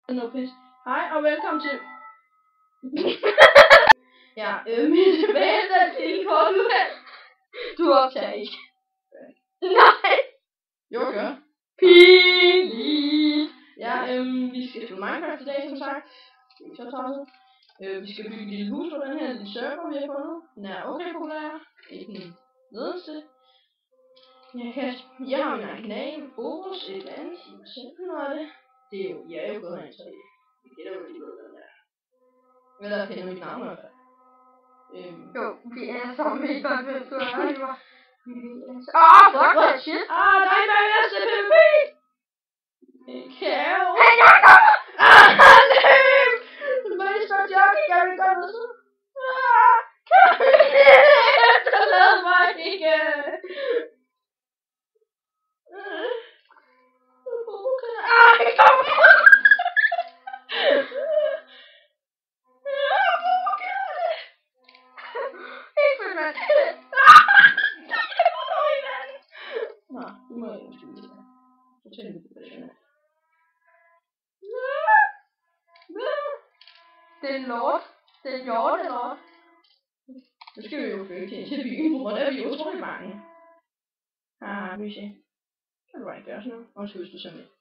No pis. Hej og velkommen til... Ja, mit bedste tilkort. Du optager ikke. Nej. Jo, gør. Pinligt. Ja, vi skal spille Minecraft i dag, som sagt. Det er så tosset. Vi skal bygge et lille hus på den her lille server, vi har fundet. Den er okay populær. Ikke den nederste. Jeg har min egen kanal, Boros, et eller andet, I må selv finde noget af det. Det er jo, jeg er jo gået herind, så vi gætter jo lige ved, hvad den er. Eller kender mit navn i hvert fald. Jo, vi er som i godt ved, så er det var. Fuck that shit! Der er en bag næste PvP! Kæve! Hey, jeg kommer! Løb! Mester Jockey, jeg vil gøre noget så. Kom lidt! Du lavede mig ikke! Kom! Nå, du må ikke undskylde det. Fortæl det på det. Det er lort. Det er lort. Nu skal vi jo flytte til byen, på grund af, at vi er utrolig mange. Vi se. Kan du bare ikke gøre sådan noget? Undskyld, hvis du simpelthen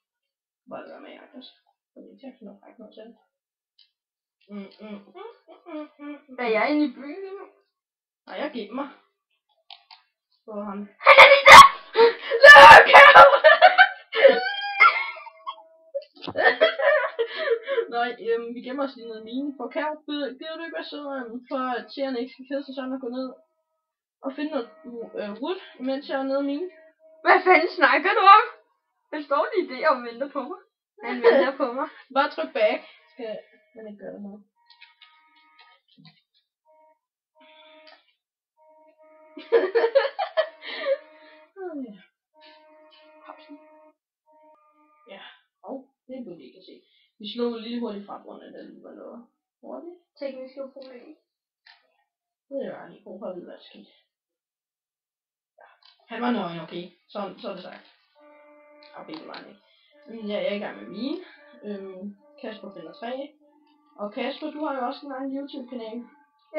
bare det være med, Agnes. For det er til at finde nok noget selv. Er jeg inde i byen nu? Nej, jeg giver mig. For ham. Han er lige der! Luk ham! Nej, vi gemmer os lige ned i minen. For Kærl, gider du ikke være sød, for at tjerne ikke skal kede sig sådan og gå ned og finde noget wood, mens jeg er nede i minen? Hvad fanden snakker du om? Der står lige der og venter på mig. Han venter på mig. Bare tryk back. Skal man ikke gøre det noget? Ja, det burde I ikke se. Vi slog lige hurtigt fra grund af den, var noget hurtigt. Tekniske problem. Det er jo lige god for at vide, hvad der skete. Ja, han var nøgen, okay. Så er det sagt. Okay, det var han ikke. Jeg er i gang med mine. Kasper finder 3. Og Kasper, du har jo også en egen YouTube-kanal.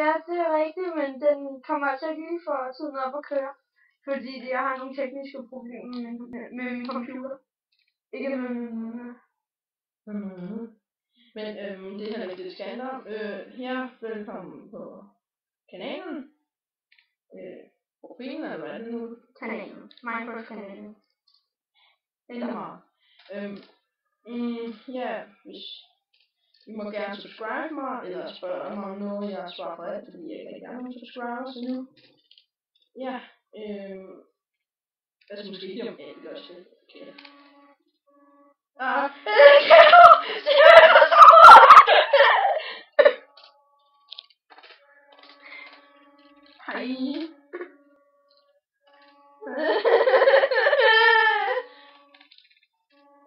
Ja, det er rigtigt, men den kommer altså ikke lige for tiden op at køre. Fordi jeg har nogle tekniske problemer med min computer. Ikke med min... Men det her er lidt skanner. Her, velkommen på kanalen. Profilen, eller hvad er det nu? Kanalen. Minecraft-kanalen. Eller meget. Ja, hvis I må gerne subscribe mig, eller spørge mig om noget, jeg svarer på alt, fordi jeg ikke gerne vil subscribe så nu. Ja, jeg skal måske lige om alt gør selv. Okay. Hej.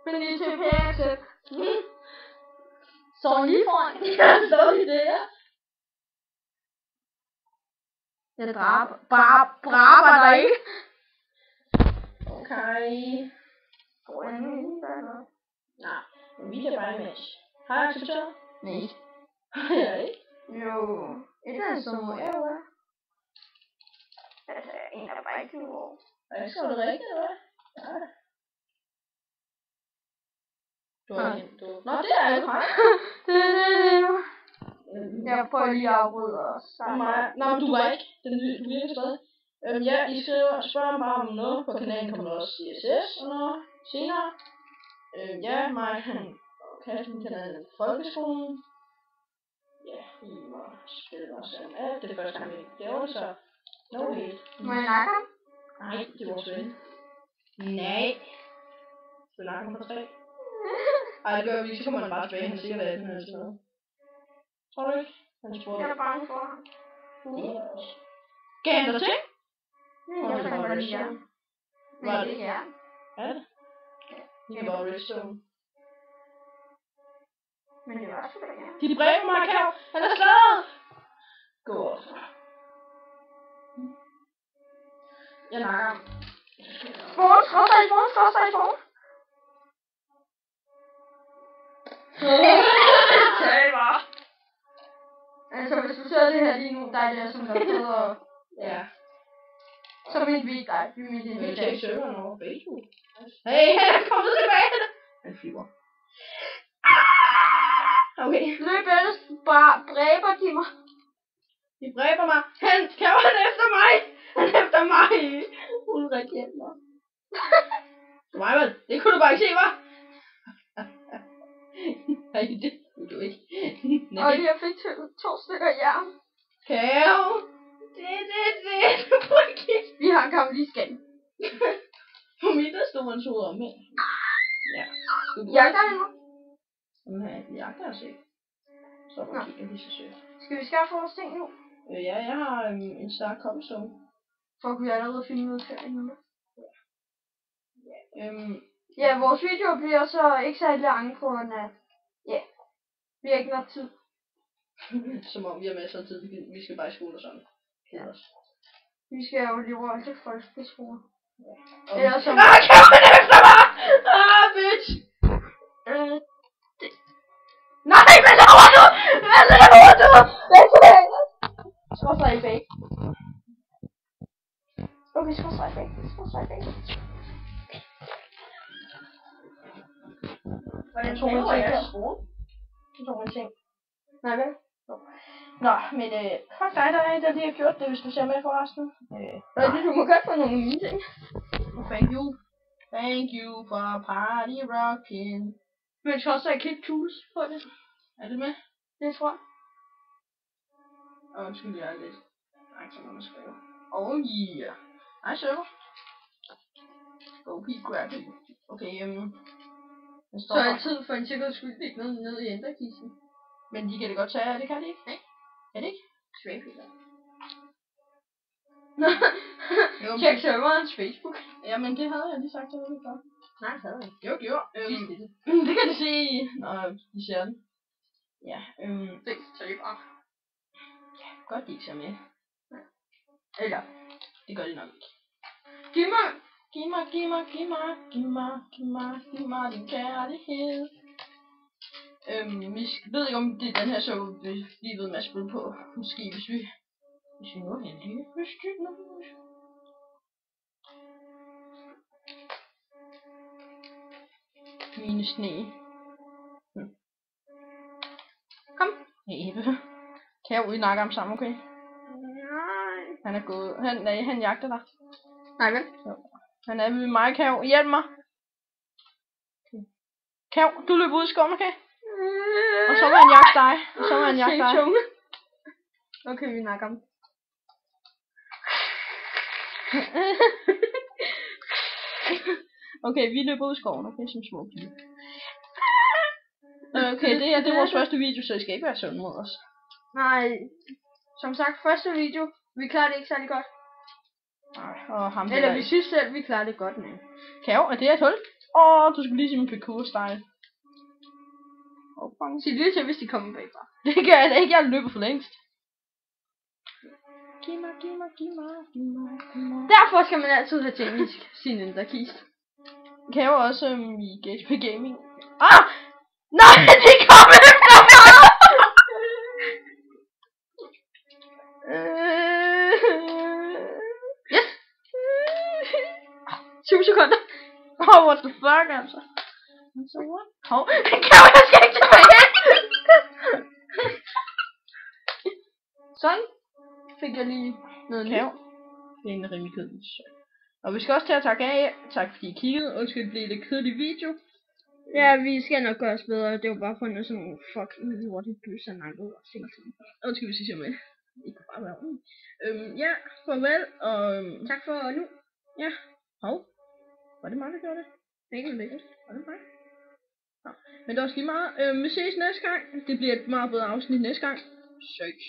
Men lige til pære så lige foran. Så lige det, ja. Jeg braber dig ikke. Okay. Nej, men vi kan bare image. Har jeg accepteret? Nej. Har jeg ikke? Jo. Et eller andet som må jeg jo være. Altså, en der bare ikke nu. Er det så det rigtigt, eller hvad? Ja. Du har ikke du. Nå, det er jo hej. Det. Jeg prøver lige at afbryde os. Nå, men du var ikke. Du virker stadig. Ja, I spørger bare om noget på kanalen. Kommer der også CSS og noget senere. Ja, mig og Kasper kanalen Folkeskolen. Ja, I må spille os om alt. Det er første gang, vi laver det, så no hate. Må jeg nakke ham? Nej, det er vores ven. Nej. Skal vi nakke ham på 3? Ej, det gør vi ikke, så kommer han bare tilbage. Han siger, hvad den eller sådan noget. Tror du ikke? Han spurgte. Jeg er bange for ham. Gav han dig ting? Jeg fandt bare lige her. Var det? Ja. Er det? Det er bare redstone. Men det var også det, ja. Dit brev, Markau! Han er slaget! Godt. Jeg nakker ham. Skråstrej. Altså, hvis du ser det her lige nu, der er det som der sidder... Ja. Så vil vi ikke dig. Vi vil Vi det tjekke serveren over Facebook. Hey, han er kommet tilbage! Han flyver. Okay. Løb ellers bare dræber de mig. De dræber mig. Han efter mig! Han er efter mig! Ulrik hjælp mig. Survival, det kunne du bare ikke se, hva'? Nej, det kunne du ikke. Og jeg fik 2 stykker jern. Kæv! Det. Vi har en gammel iskan. På mit, der stod en tur om her. Ja. Jagter han nu? Nej, jagter os ikke. Så må kigge lige så sødt. Skal vi skaffe vores ting nu? Ja, jeg har en stærk kommestone. For at kunne allerede finde ud af nu. Ja, vores video bliver så ikke særlig lange på grund af... Ja, vi har ikke nok tid. som om vi har masser af tid. Vi skal bare i skole og sådan. Ja. Vi skal jo lige over til folkeskole. Ja. Ellers som... Kæmpen efter mig! Bitch! Nej, hvad laver du? Hvad laver du? Skråstrej i bag. Okay, skråstrej i bag. Jeg tror en ting. Nej, vel? Nå, men fuck dig, der lige har gjort det, hvis du ser med forresten. Du må godt få nogle nye ting. Thank you for party rocking. Men jeg tror også, jeg kan ikke tools på det. Er det med? Det tror jeg. Undskyld, jeg er lidt langsom om at skrive. Oh yeah. Hej, server. Go keep grabbing. Okay, så er det tid for en sikkerheds skyld ikke noget nede i enderkisten. Men de kan det godt tage, det kan de ikke? Nej. Kan det ikke? Svægfælder. Tjek serverens Facebook. Jamen, det havde jeg lige sagt til dig før. Nej, det havde jeg ikke. Jo. Det kan de se, når de ser den. Ja, det så det bare. Ja, godt de ikke ser med. Eller, det gør de nok ikke. Giv mig din kærlighed. Vi ved ikke om det er den her show, vi lige ved med at spille på. Måske hvis vi nu er heldige. Mine sne. Kom. Eve. Kan jeg snakke om sammen, okay? Nej. Han er gået. Han jagter dig. Nej, vel? Jo. Han er ved mig, Kav. Hjælp mig. Okay. Kav, du løber ud i skoven, okay? Og så vil han jagte dig. Okay, vi snakker om. Okay, vi løber ud i skoven, okay, som små piger. Okay, det er vores første video, så I skal ikke være sådan mod os. Nej, som sagt, første video, vi klarer det ikke særlig godt. Nej, og ham eller vi synes selv, vi klarer det godt, men. Kav, er det et hul? Du skulle lige se min parkour-style. Sig det til, hvis de kommer bagfra. Det gør jeg da ikke, jeg løber for længst. Giv mig. Derfor skal man altid have ting i sin enderkiste. Kan jeg også i GHP Gaming. Nej, de kommer efter mig! Yes! 20 sekunder. What the fuck, altså? Så what? Jeg skal ikke tilbage! Sådan fik jeg lige noget nyt. Det er en rimelig kedelig. Og vi skal også til at takke af. Tak fordi I kiggede. Undskyld, det blev lidt kedelig video. Ja, vi skal nok gøre os bedre. Det var bare for noget sådan fucking lortet bøsser nakket og ting. Undskyld, hvis I siger med. Det kan bare være ja, farvel og tak for nu. Ja, var det mig, der gjorde det? Det er ikke noget var det mig? Men det var også lige meget. Vi ses næste gang. Det bliver et meget bedre afsnit næste gang. Søs.